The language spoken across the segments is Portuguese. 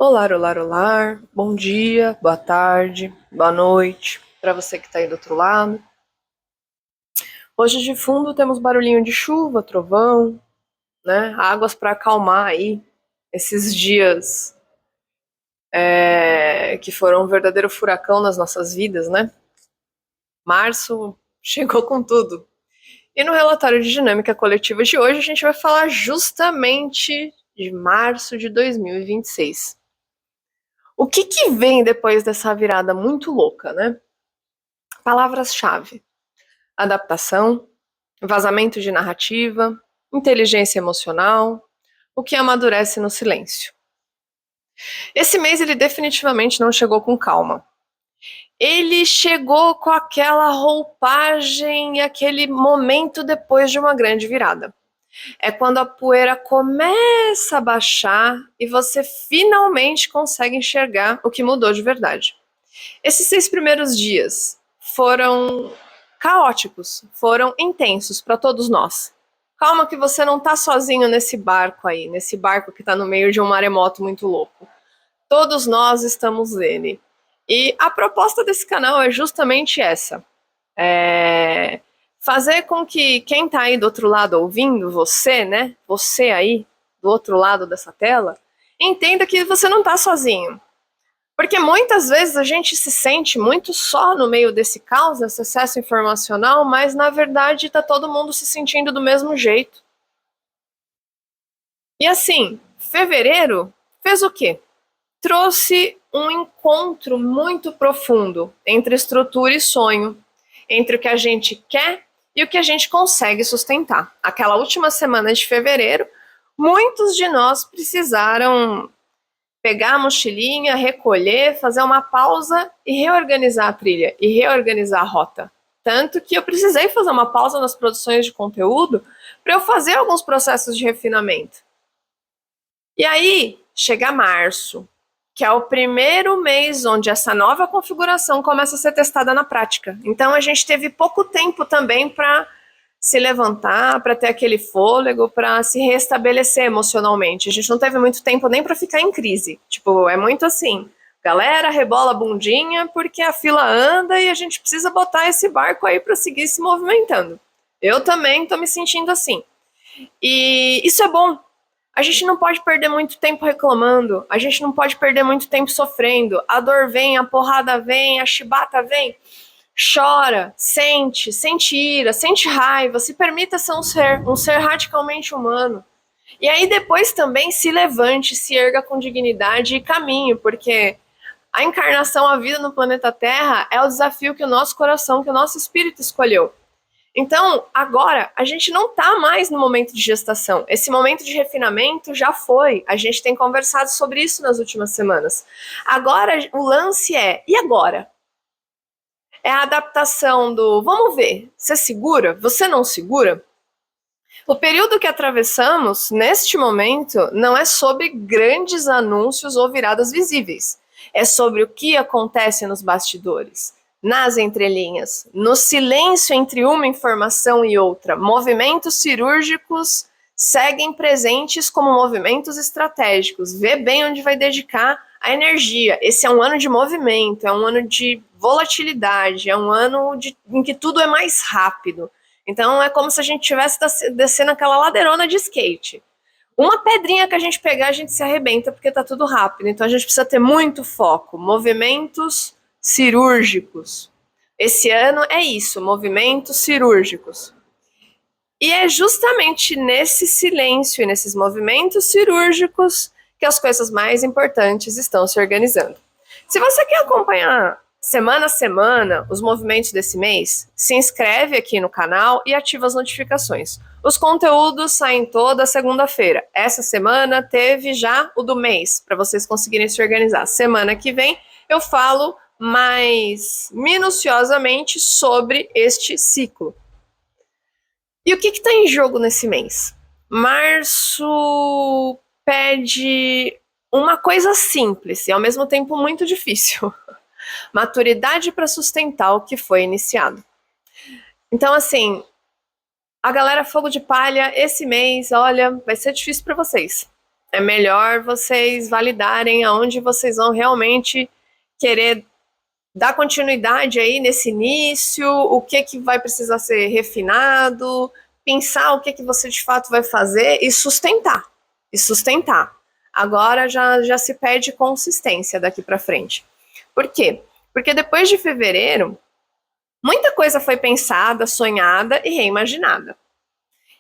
Olá, olá, olá. Bom dia, boa tarde, boa noite para você que está aí do outro lado. Hoje de fundo temos barulhinho de chuva, trovão, né? Águas para acalmar aí esses dias que foram um verdadeiro furacão nas nossas vidas, né? Março chegou com tudo. E no relatório de dinâmica coletiva de hoje a gente vai falar justamente de março de 2026. O que vem depois dessa virada muito louca, né? Palavras-chave: adaptação, vazamento de narrativa, inteligência emocional, o que amadurece no silêncio. Esse mês ele definitivamente não chegou com calma. Ele chegou com aquela roupagem e aquele momento depois de uma grande virada. É quando a poeira começa a baixar e você finalmente consegue enxergar o que mudou de verdade. Esses 6 primeiros dias foram caóticos, foram intensos para todos nós. Calma que você não tá sozinho nesse barco aí, nesse barco que tá no meio de um maremoto muito louco. Todos nós estamos nele. E a proposta desse canal é justamente essa. Fazer com que quem tá aí do outro lado ouvindo, você, né? Você aí, do outro lado dessa tela, entenda que você não tá sozinho. Porque muitas vezes a gente se sente muito só no meio desse caos, desse excesso informacional, mas na verdade está todo mundo se sentindo do mesmo jeito. E assim, fevereiro fez o quê? Trouxe um encontro muito profundo entre estrutura e sonho, entre o que a gente quer e o que a gente consegue sustentar. Aquela última semana de fevereiro, muitos de nós precisaram pegar a mochilinha, recolher, fazer uma pausa e reorganizar a trilha e reorganizar a rota. Tanto que eu precisei fazer uma pausa nas produções de conteúdo para eu fazer alguns processos de refinamento. E aí, chega março, que é o primeiro mês onde essa nova configuração começa a ser testada na prática. Então a gente teve pouco tempo também para se levantar, para ter aquele fôlego, para se restabelecer emocionalmente. A gente não teve muito tempo nem para ficar em crise. Tipo, é muito assim, galera, rebola a bundinha porque a fila anda e a gente precisa botar esse barco aí para seguir se movimentando. Eu também tô me sentindo assim. E isso é bom. A gente não pode perder muito tempo reclamando, a gente não pode perder muito tempo sofrendo. A dor vem, a porrada vem, a chibata vem. Chora, sente ira, sente raiva, se permita ser um ser radicalmente humano. E aí depois também se levante, se erga com dignidade e caminho, porque a encarnação, a vida no planeta Terra é o desafio que o nosso coração, que o nosso espírito escolheu. Então, agora, a gente não está mais no momento de gestação. Esse momento de refinamento já foi. A gente tem conversado sobre isso nas últimas semanas. Agora, o lance é, e agora? É a adaptação do, vamos ver, você segura? Você não segura? O período que atravessamos, neste momento, não é sobre grandes anúncios ou viradas visíveis. É sobre o que acontece nos bastidores, nas entrelinhas, no silêncio entre uma informação e outra. Movimentos cirúrgicos seguem presentes como movimentos estratégicos. Vê bem onde vai dedicar a energia. Esse é um ano de movimento, é um ano de volatilidade, é um ano em que tudo é mais rápido. Então é como se a gente estivesse descendo aquela ladeirona de skate. Uma pedrinha que a gente pegar, a gente se arrebenta porque tá tudo rápido. Então a gente precisa ter muito foco. Movimentos cirúrgicos. Esse ano é isso, movimentos cirúrgicos. E é justamente nesse silêncio e nesses movimentos cirúrgicos que as coisas mais importantes estão se organizando. Se você quer acompanhar semana a semana os movimentos desse mês, se inscreve aqui no canal e ativa as notificações. Os conteúdos saem toda segunda-feira. Essa semana teve já o do mês, para vocês conseguirem se organizar. Semana que vem eu falo mais minuciosamente sobre este ciclo. E o que está em jogo nesse mês? Março pede uma coisa simples e ao mesmo tempo muito difícil. Maturidade para sustentar o que foi iniciado. Então, assim, a galera Fogo de Palha, esse mês, olha, vai ser difícil para vocês. É melhor vocês validarem aonde vocês vão realmente querer dar continuidade aí nesse início, o que vai precisar ser refinado, pensar o que você de fato vai fazer e sustentar. E sustentar. Agora já se perde consistência daqui para frente. Por quê? Porque depois de fevereiro, muita coisa foi pensada, sonhada e reimaginada.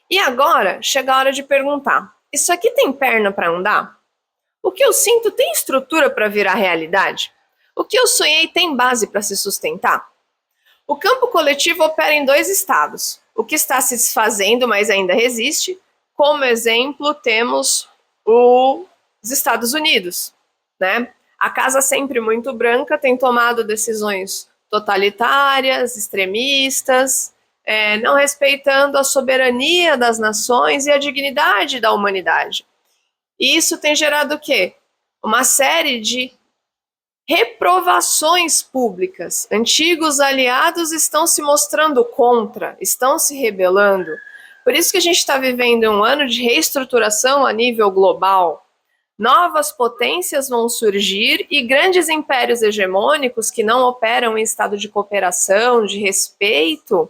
E agora chega a hora de perguntar: isso aqui tem perna para andar? O que eu sinto tem estrutura para virar realidade? O que eu sonhei tem base para se sustentar? O campo coletivo opera em dois estados: o que está se desfazendo, mas ainda resiste. Como exemplo, temos os Estados Unidos, né? A casa sempre muito branca tem tomado decisões totalitárias, extremistas, não respeitando a soberania das nações e a dignidade da humanidade. E isso tem gerado o quê? Uma série de reprovações públicas. Antigos aliados estão se mostrando contra, estão se rebelando. Por isso que a gente está vivendo um ano de reestruturação a nível global. Novas potências vão surgir e grandes impérios hegemônicos que não operam em estado de cooperação, de respeito,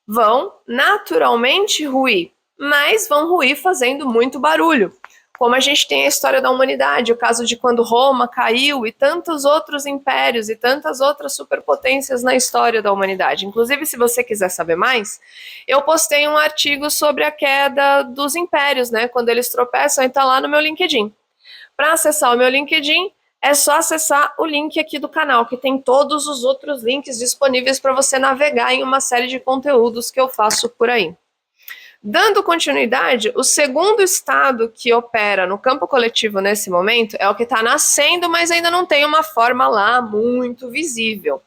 vão naturalmente ruir, mas vão ruir fazendo muito barulho. Como a gente tem a história da humanidade, o caso de quando Roma caiu e tantos outros impérios e tantas outras superpotências na história da humanidade. Inclusive, se você quiser saber mais, eu postei um artigo sobre a queda dos impérios, né? Quando eles tropeçam, e está lá no meu LinkedIn. Para acessar o meu LinkedIn, é só acessar o link aqui do canal, que tem todos os outros links disponíveis para você navegar em uma série de conteúdos que eu faço por aí. Dando continuidade, o segundo estado que opera no campo coletivo nesse momento é o que está nascendo, mas ainda não tem uma forma lá muito visível.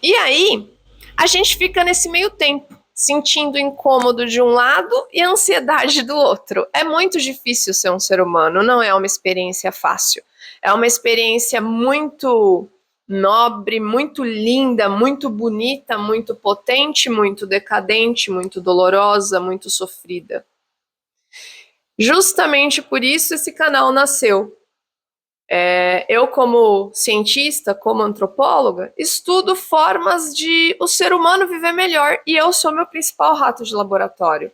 E aí, a gente fica nesse meio tempo, sentindo incômodo de um lado e ansiedade do outro. É muito difícil ser um ser humano, não é uma experiência fácil. É uma experiência muito nobre, muito linda, muito bonita, muito potente, muito decadente, muito dolorosa, muito sofrida. Justamente por isso esse canal nasceu. Eu, como cientista, como antropóloga, estudo formas de o ser humano viver melhor e eu sou meu principal rato de laboratório.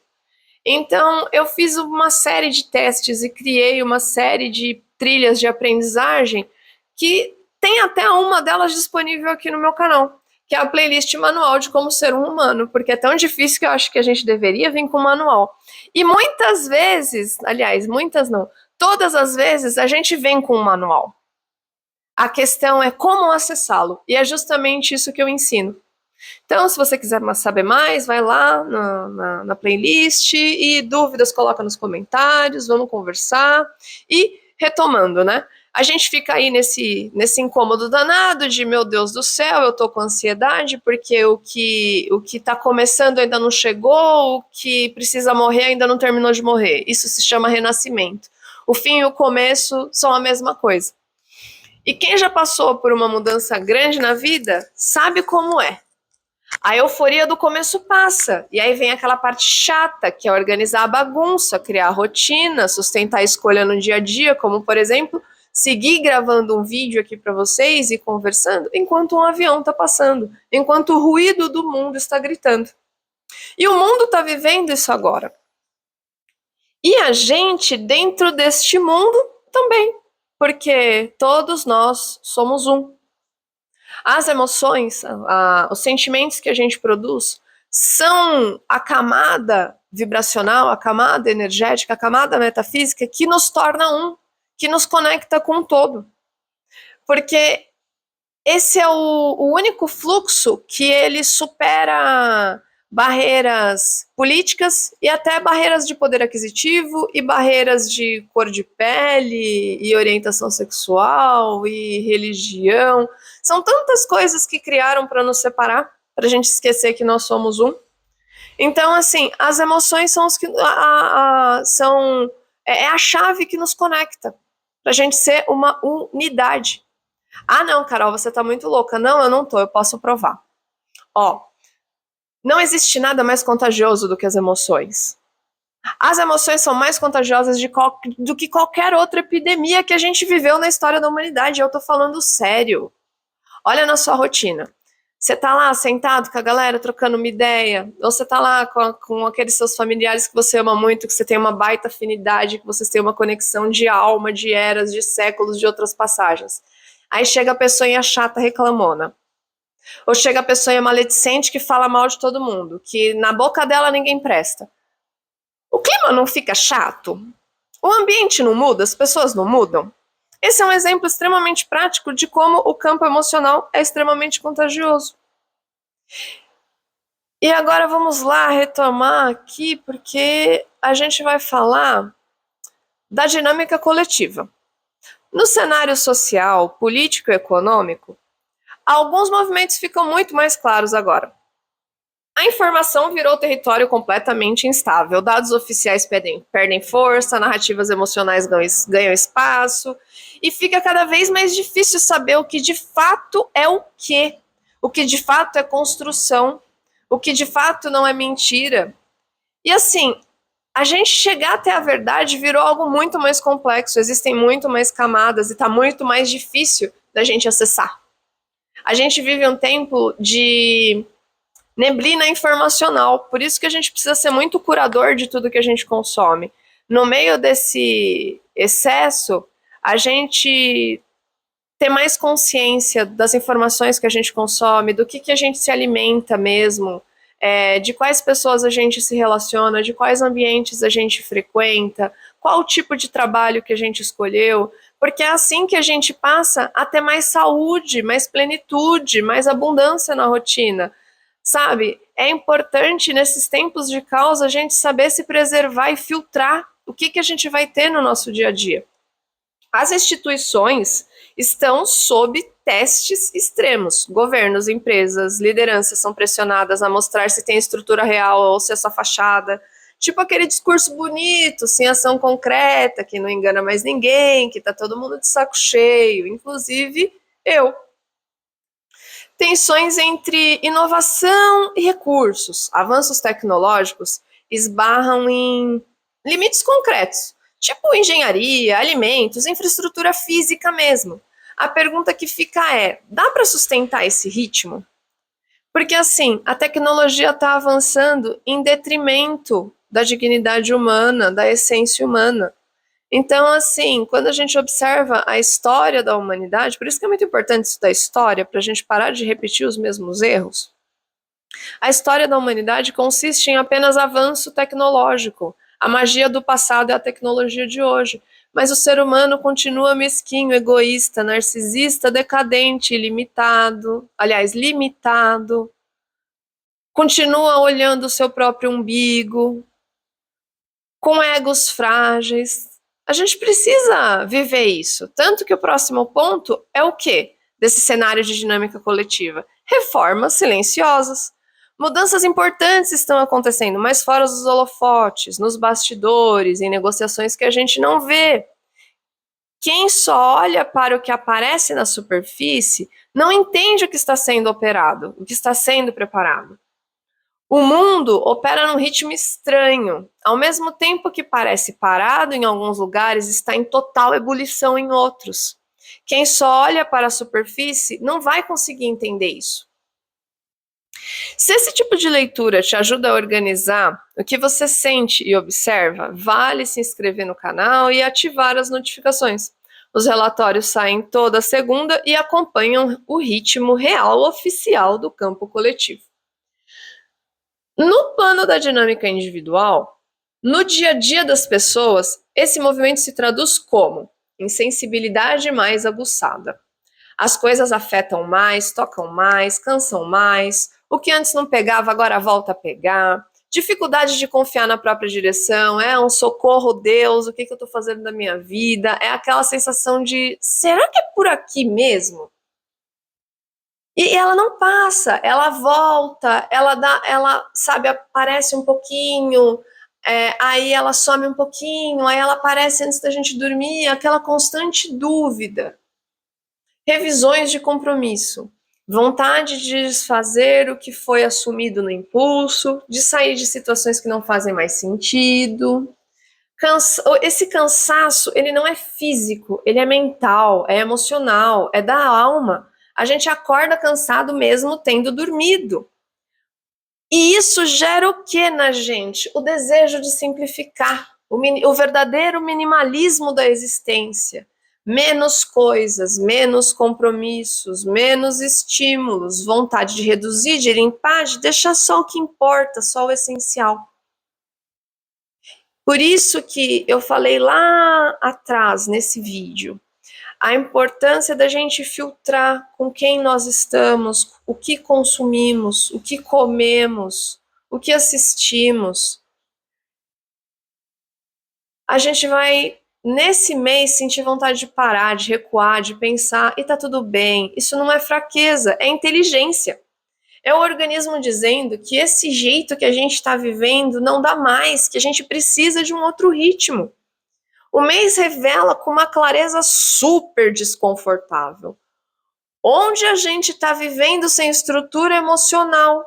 Então, eu fiz uma série de testes e criei uma série de trilhas de aprendizagem que tem até uma delas disponível aqui no meu canal, que é a playlist manual de como ser um humano, porque é tão difícil que eu acho que a gente deveria vir com um manual. E muitas vezes, aliás, muitas não, todas as vezes a gente vem com um manual. A questão é como acessá-lo, e é justamente isso que eu ensino. Então, se você quiser saber mais, vai lá na playlist e dúvidas coloca nos comentários, vamos conversar. E retomando, né? A gente fica aí nesse incômodo danado de, meu Deus do céu, eu tô com ansiedade porque o que tá começando ainda não chegou, o que precisa morrer ainda não terminou de morrer. Isso se chama renascimento. O fim e o começo são a mesma coisa. E quem já passou por uma mudança grande na vida sabe como é. A euforia do começo passa, e aí vem aquela parte chata, que é organizar a bagunça, criar a rotina, sustentar a escolha no dia a dia, como, por exemplo, seguir gravando um vídeo aqui para vocês e conversando enquanto um avião está passando, enquanto o ruído do mundo está gritando. E o mundo está vivendo isso agora. E a gente, dentro deste mundo, também, porque todos nós somos um. As emoções, os sentimentos que a gente produz são a camada vibracional, a camada energética, a camada metafísica que nos torna um, que nos conecta com o todo. Porque esse é o único fluxo que ele supera barreiras políticas e até barreiras de poder aquisitivo e barreiras de cor de pele e orientação sexual e religião. São tantas coisas que criaram para nos separar, para a gente esquecer que nós somos um. Então, assim, as emoções são a chave que nos conecta para a gente ser uma unidade. Ah, não, Carol, você tá muito louca. Não, eu não tô, eu posso provar. Ó, não existe nada mais contagioso do que as emoções. As emoções são mais contagiosas do que qualquer outra epidemia que a gente viveu na história da humanidade. Eu tô falando sério. Olha na sua rotina. Você tá lá sentado com a galera, trocando uma ideia, ou você tá lá com aqueles seus familiares que você ama muito, que você tem uma baita afinidade, que vocês têm uma conexão de alma, de eras, de séculos, de outras passagens. Aí chega a pessoinha chata reclamona. Ou chega a pessoinha maledicente que fala mal de todo mundo, que na boca dela ninguém presta. O clima não fica chato? O ambiente não muda? As pessoas não mudam? Esse é um exemplo extremamente prático de como o campo emocional é extremamente contagioso. E agora vamos lá retomar aqui, porque a gente vai falar da dinâmica coletiva. No cenário social, político e econômico, alguns movimentos ficam muito mais claros agora. A informação virou território completamente instável. Dados oficiais perdem força, narrativas emocionais ganham espaço, e fica cada vez mais difícil saber o que de fato é o que de fato é construção, o que de fato não é mentira. E assim, a gente chegar até a verdade virou algo muito mais complexo, existem muito mais camadas e está muito mais difícil da gente acessar. A gente vive um tempo de neblina informacional, por isso que a gente precisa ser muito curador de tudo que a gente consome. No meio desse excesso, a gente ter mais consciência das informações que a gente consome, do que a gente se alimenta mesmo, de quais pessoas a gente se relaciona, de quais ambientes a gente frequenta, qual o tipo de trabalho que a gente escolheu, porque é assim que a gente passa a ter mais saúde, mais plenitude, mais abundância na rotina. Sabe, é importante nesses tempos de caos a gente saber se preservar e filtrar o que a gente vai ter no nosso dia a dia. As instituições estão sob testes extremos. Governos, empresas, lideranças são pressionadas a mostrar se tem estrutura real ou se é só fachada. Tipo aquele discurso bonito, sem ação concreta, que não engana mais ninguém, que tá todo mundo de saco cheio, inclusive eu. Tensões entre inovação e recursos. Avanços tecnológicos esbarram em limites concretos, tipo engenharia, alimentos, infraestrutura física mesmo. A pergunta que fica é: dá para sustentar esse ritmo? Porque assim, a tecnologia está avançando em detrimento da dignidade humana, da essência humana. Então, assim, quando a gente observa a história da humanidade, por isso que é muito importante estudar história, para a gente parar de repetir os mesmos erros. A história da humanidade consiste em apenas avanço tecnológico. A magia do passado é a tecnologia de hoje. Mas o ser humano continua mesquinho, egoísta, narcisista, decadente, limitado. Continua olhando o seu próprio umbigo, com egos frágeis. A gente precisa viver isso. Tanto que o próximo ponto é o quê? Desse cenário de dinâmica coletiva? Reformas silenciosas. Mudanças importantes estão acontecendo, mas fora dos holofotes, nos bastidores, em negociações que a gente não vê. Quem só olha para o que aparece na superfície não entende o que está sendo operado, o que está sendo preparado. O mundo opera num ritmo estranho. Ao mesmo tempo que parece parado em alguns lugares, está em total ebulição em outros. Quem só olha para a superfície não vai conseguir entender isso. Se esse tipo de leitura te ajuda a organizar o que você sente e observa, vale se inscrever no canal e ativar as notificações. Os relatórios saem toda segunda e acompanham o ritmo real oficial do campo coletivo. No plano da dinâmica individual, no dia a dia das pessoas, esse movimento se traduz como insensibilidade mais aguçada. As coisas afetam mais, tocam mais, cansam mais. O que antes não pegava, agora volta a pegar. Dificuldade de confiar na própria direção, é um socorro, Deus, o que eu estou fazendo da minha vida? É aquela sensação de, será que é por aqui mesmo? E ela não passa, ela volta, sabe, aparece um pouquinho, aí ela some um pouquinho, aí ela aparece antes da gente dormir, aquela constante dúvida. Revisões de compromisso. vontade de desfazer o que foi assumido no impulso, de sair de situações que não fazem mais sentido. Esse cansaço, ele não é físico, ele é mental, é emocional, é da alma. A gente acorda cansado mesmo tendo dormido. E isso gera o que na gente? O desejo de simplificar, o verdadeiro minimalismo da existência. Menos coisas, menos compromissos, menos estímulos, vontade de reduzir, de limpar, de deixar só o que importa, só o essencial. Por isso que eu falei lá atrás, nesse vídeo, a importância da gente filtrar com quem nós estamos, o que consumimos, o que comemos, o que assistimos. A gente vai, nesse mês, sentir vontade de parar, de recuar, de pensar, e tá tudo bem. Isso não é fraqueza, é inteligência. É o organismo dizendo que esse jeito que a gente está vivendo não dá mais, que a gente precisa de um outro ritmo. O mês revela com uma clareza super desconfortável onde a gente está vivendo sem estrutura emocional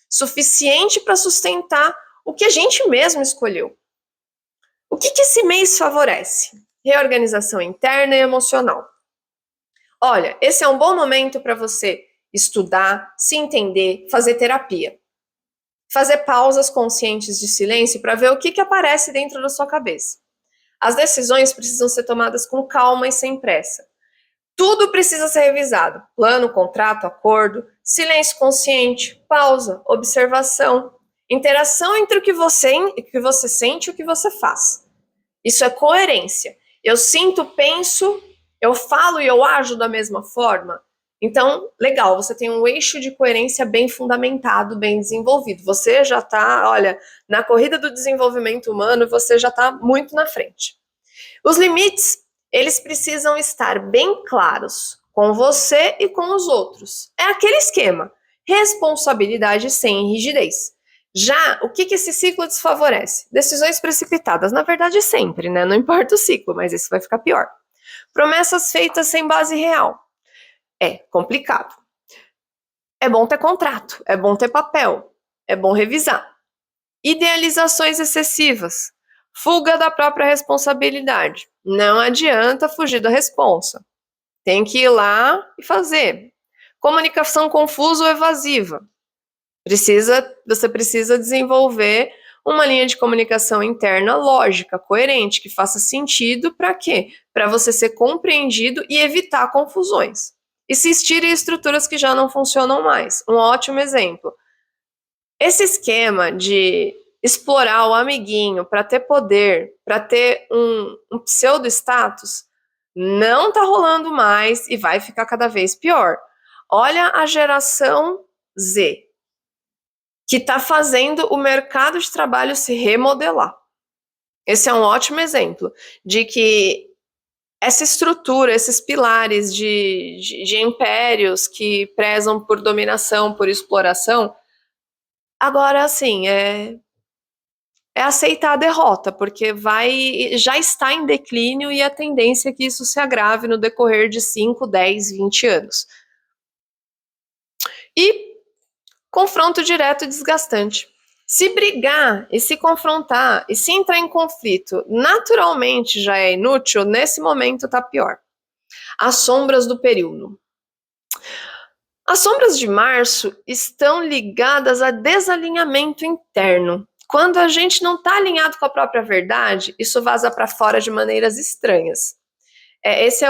suficiente para sustentar o que a gente mesmo escolheu. O que esse mês favorece? Reorganização interna e emocional. Olha, esse é um bom momento para você estudar, se entender, fazer terapia. Fazer pausas conscientes de silêncio para ver o que aparece dentro da sua cabeça. As decisões precisam ser tomadas com calma e sem pressa. Tudo precisa ser revisado. Plano, contrato, acordo, silêncio consciente, pausa, observação, interação entre o que você sente e o que você faz. Isso é coerência. Eu sinto, penso, eu falo e eu ajo da mesma forma. Então, legal, você tem um eixo de coerência bem fundamentado, bem desenvolvido. Você já está, olha, na corrida do desenvolvimento humano, você já está muito na frente. Os limites, eles precisam estar bem claros com você e com os outros. É aquele esquema, responsabilidade sem rigidez. Já, o que esse ciclo desfavorece? Decisões precipitadas, na verdade sempre, né? Não importa o ciclo, mas isso vai ficar pior. Promessas feitas sem base real. É complicado. É bom ter contrato, é bom ter papel, é bom revisar. Idealizações excessivas. Fuga da própria responsabilidade. Não adianta fugir da responsa. Tem que ir lá e fazer. Comunicação confusa ou evasiva. Você precisa desenvolver uma linha de comunicação interna lógica, coerente, que faça sentido para quê? Para você ser compreendido e evitar confusões. Existirem estruturas que já não funcionam mais. Um ótimo exemplo. Esse esquema de explorar o amiguinho para ter poder, para ter um pseudo-status, não está rolando mais e vai ficar cada vez pior. Olha a geração Z, que está fazendo o mercado de trabalho se remodelar. Esse é um ótimo exemplo de que essa estrutura, esses pilares de impérios que prezam por dominação, por exploração, agora, assim, é aceitar a derrota, porque já está em declínio e a tendência é que isso se agrave no decorrer de 5, 10, 20 anos. E confronto direto e desgastante. Se brigar e se confrontar e se entrar em conflito naturalmente já é inútil, nesse momento está pior. As sombras do período. As sombras de março estão ligadas a desalinhamento interno. Quando a gente não está alinhado com a própria verdade, isso vaza para fora de maneiras estranhas. Esse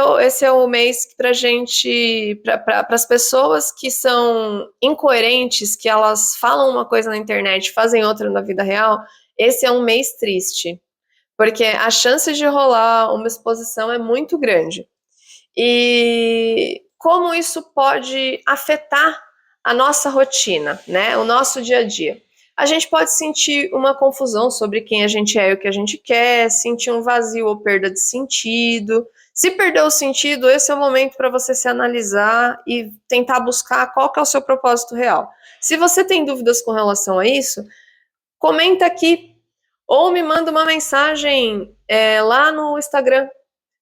é o mês para as pessoas que são incoerentes, que elas falam uma coisa na internet e fazem outra na vida real, esse é um mês triste, porque a chance de rolar uma exposição é muito grande. E como isso pode afetar a nossa rotina, né? O nosso dia a dia. A gente pode sentir uma confusão sobre quem a gente é e o que a gente quer, sentir um vazio ou perda de sentido. Se perdeu o sentido, esse é o momento para você se analisar e tentar buscar qual que é o seu propósito real. Se você tem dúvidas com relação a isso, comenta aqui ou me manda uma mensagem lá no Instagram.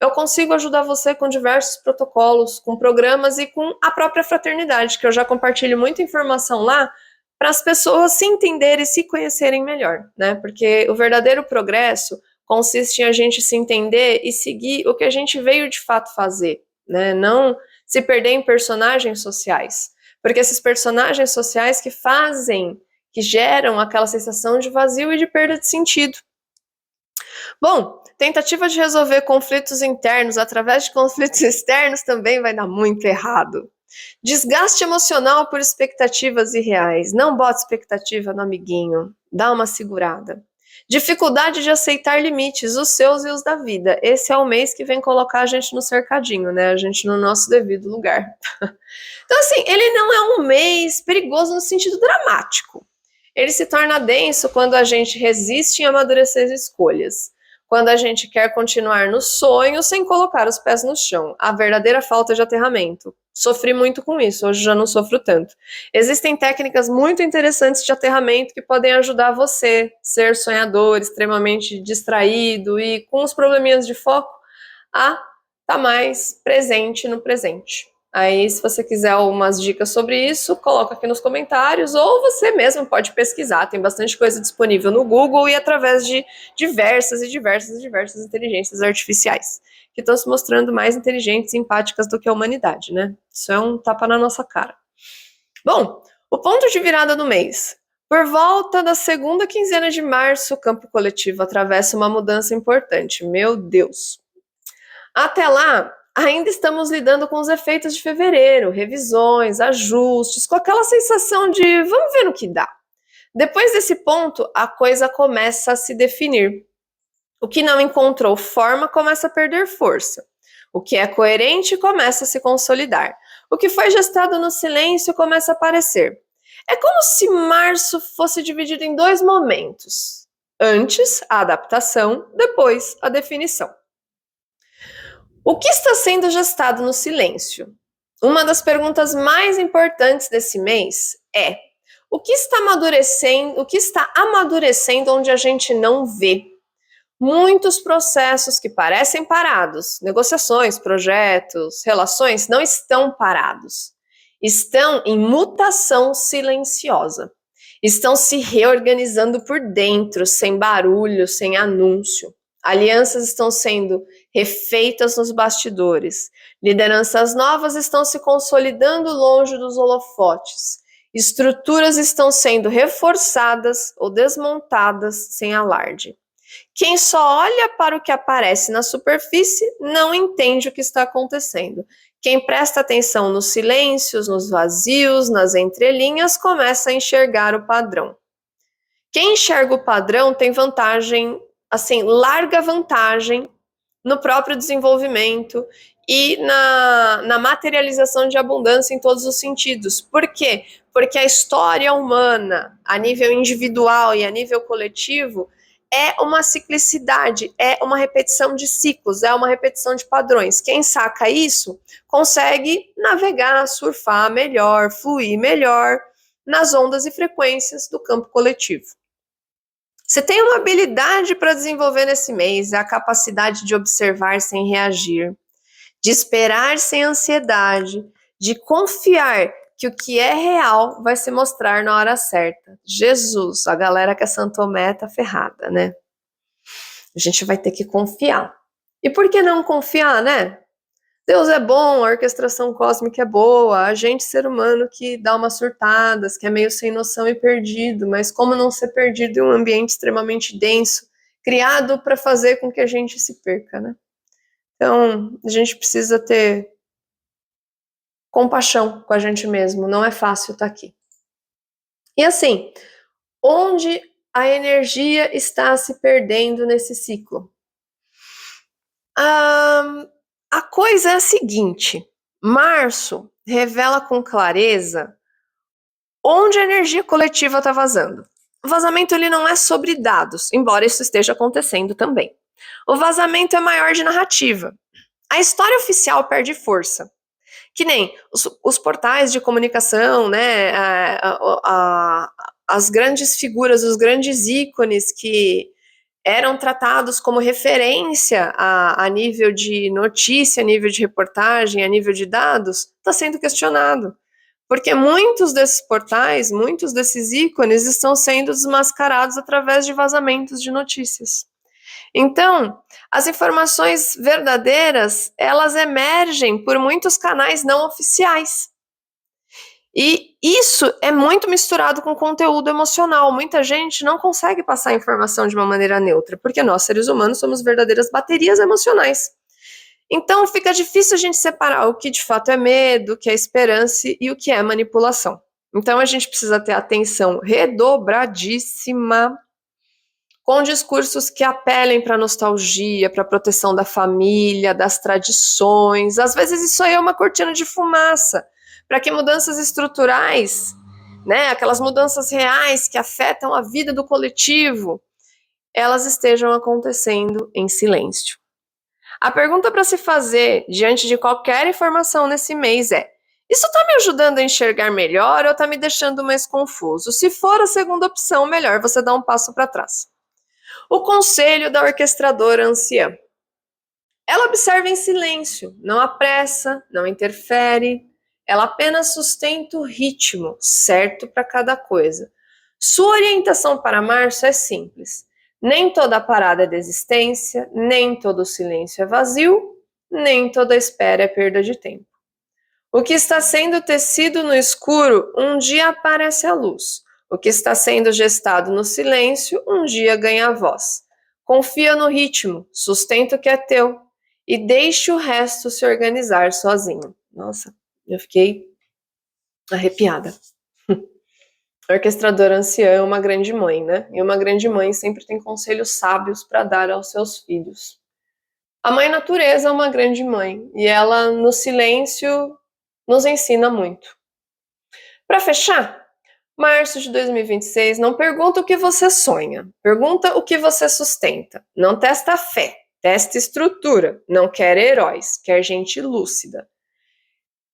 eu consigo ajudar você com diversos protocolos, com programas e com a própria fraternidade, que eu já compartilho muita informação lá para as pessoas se entenderem e se conhecerem melhor, né? Porque o verdadeiro progresso consiste em a gente se entender e seguir o que a gente veio de fato fazer, né? Não se perder em personagens sociais, porque esses personagens sociais que fazem, que geram aquela sensação de vazio e de perda de sentido. Bom, tentativa de resolver conflitos internos através de conflitos externos também vai dar muito errado. Desgaste emocional por expectativas irreais. Não bote expectativa no amiguinho. Dá uma segurada. Dificuldade de aceitar limites, os seus e os da vida. Esse é o mês que vem colocar a gente no cercadinho, né? A gente no nosso devido lugar. Então, assim, ele não é um mês perigoso no sentido dramático. Ele se torna denso quando a gente resiste em amadurecer as escolhas. Quando a gente quer continuar no sonho sem colocar os pés no chão. A verdadeira falta de aterramento. Sofri muito com isso, hoje já não sofro tanto. Existem técnicas muito interessantes de aterramento que podem ajudar você, ser sonhador, extremamente distraído e com os probleminhas de foco, a estar mais presente no presente. Aí, se você quiser algumas dicas sobre isso, coloca aqui nos comentários, ou você mesmo pode pesquisar, tem bastante coisa disponível no Google e através de diversas inteligências artificiais, que estão se mostrando mais inteligentes e empáticas do que a humanidade, né? Isso é um tapa na nossa cara. Bom, o ponto de virada do mês. Por volta da segunda quinzena de março, o campo coletivo atravessa uma mudança importante. Meu Deus! Até lá, ainda estamos lidando com os efeitos de fevereiro, revisões, ajustes, com aquela sensação de vamos ver no que dá. Depois desse ponto, a coisa começa a se definir. O que não encontrou forma começa a perder força. O que é coerente começa a se consolidar. O que foi gestado no silêncio começa a aparecer. É como se março fosse dividido em dois momentos. Antes, a adaptação, depois, a definição. O que está sendo gestado no silêncio? Uma das perguntas mais importantes desse mês é: o que está amadurecendo onde a gente não vê? Muitos processos que parecem parados, negociações, projetos, relações, não estão parados. Estão em mutação silenciosa. Estão se reorganizando por dentro, sem barulho, sem anúncio. Alianças estão sendo refeitas nos bastidores. Lideranças novas estão se consolidando longe dos holofotes. Estruturas estão sendo reforçadas ou desmontadas sem alarde. Quem só olha para o que aparece na superfície não entende o que está acontecendo. Quem presta atenção nos silêncios, nos vazios, nas entrelinhas, começa a enxergar o padrão. Quem enxerga o padrão tem vantagem, assim, larga vantagem no próprio desenvolvimento e na materialização de abundância em todos os sentidos. Por quê? Porque a história humana, a nível individual e a nível coletivo, é uma ciclicidade, é uma repetição de ciclos, é uma repetição de padrões. Quem saca isso consegue navegar, surfar melhor, fluir melhor nas ondas e frequências do campo coletivo. Você tem uma habilidade para desenvolver nesse mês, é a capacidade de observar sem reagir, de esperar sem ansiedade, de confiar que o que é real vai se mostrar na hora certa. Jesus, a galera que é Santomé tá ferrada, né? A gente vai ter que confiar. E por que não confiar, né? Deus é bom, a orquestração cósmica é boa, a gente, ser humano, que dá umas surtadas, que é meio sem noção e perdido, mas como não ser perdido em um ambiente extremamente denso, criado para fazer com que a gente se perca, né? Então, a gente precisa ter compaixão com a gente mesmo, não é fácil estar aqui. E assim, onde a energia está se perdendo nesse ciclo? A coisa é a seguinte: março revela com clareza onde a energia coletiva está vazando. O vazamento ele não é sobre dados, embora isso esteja acontecendo também. O vazamento é maior de narrativa. A história oficial perde força. Que nem os portais de comunicação, né, as grandes figuras, os grandes ícones que eram tratados como referência a nível de notícia, a nível de reportagem, a nível de dados, está sendo questionado. Porque muitos desses portais, muitos desses ícones estão sendo desmascarados através de vazamentos de notícias. Então, as informações verdadeiras, elas emergem por muitos canais não oficiais. E isso é muito misturado com conteúdo emocional. Muita gente não consegue passar a informação de uma maneira neutra, porque nós, seres humanos, somos verdadeiras baterias emocionais. Então, fica difícil a gente separar o que de fato é medo, o que é esperança e o que é manipulação. Então, a gente precisa ter atenção redobradíssima com discursos que apelem para a nostalgia, para a proteção da família, das tradições. Às vezes isso aí é uma cortina de fumaça, para que mudanças estruturais, né, aquelas mudanças reais que afetam a vida do coletivo, elas estejam acontecendo em silêncio. A pergunta para se fazer diante de qualquer informação nesse mês é: isso está me ajudando a enxergar melhor ou está me deixando mais confuso? Se for a segunda opção, melhor você dar um passo para trás. O conselho da orquestradora anciã. Ela observa em silêncio, não apressa, não interfere, ela apenas sustenta o ritmo certo para cada coisa. Sua orientação para março é simples. Nem toda parada é desistência, nem todo silêncio é vazio, nem toda espera é perda de tempo. O que está sendo tecido no escuro, um dia aparece à luz. O que está sendo gestado no silêncio, um dia ganha voz. Confia no ritmo, sustenta o que é teu e deixe o resto se organizar sozinho. Nossa, eu fiquei arrepiada. A orquestradora anciã é uma grande mãe, né? E uma grande mãe sempre tem conselhos sábios para dar aos seus filhos. A mãe natureza é uma grande mãe e ela, no silêncio, nos ensina muito. Para fechar, março de 2026, não pergunta o que você sonha, pergunta o que você sustenta. Não testa a fé, testa estrutura. Não quer heróis, quer gente lúcida.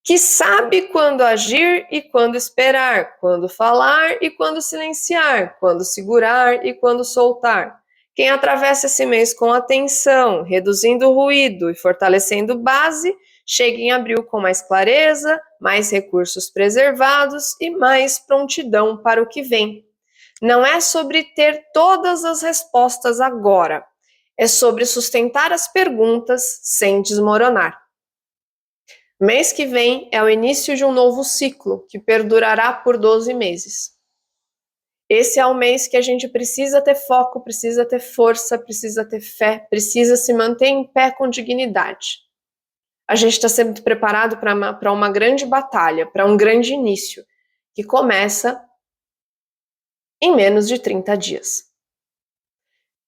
Que sabe quando agir e quando esperar, quando falar e quando silenciar, quando segurar e quando soltar. Quem atravessa esse mês com atenção, reduzindo o ruído e fortalecendo base, chega em abril com mais clareza, mais recursos preservados e mais prontidão para o que vem. Não é sobre ter todas as respostas agora, é sobre sustentar as perguntas sem desmoronar. Mês que vem é o início de um novo ciclo que perdurará por 12 meses. Esse é o mês que a gente precisa ter foco, precisa ter força, precisa ter fé, precisa se manter em pé com dignidade. A gente está sendo preparado para uma grande batalha, para um grande início, que começa em menos de 30 dias.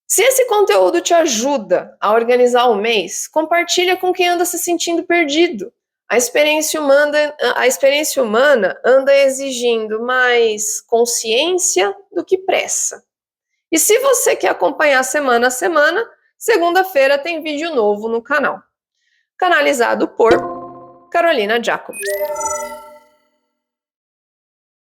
Se esse conteúdo te ajuda a organizar o mês, compartilha com quem anda se sentindo perdido. A experiência humana anda exigindo mais consciência do que pressa. E se você quer acompanhar semana a semana, segunda-feira tem vídeo novo no canal. Canalizado por Carolina Giacomo.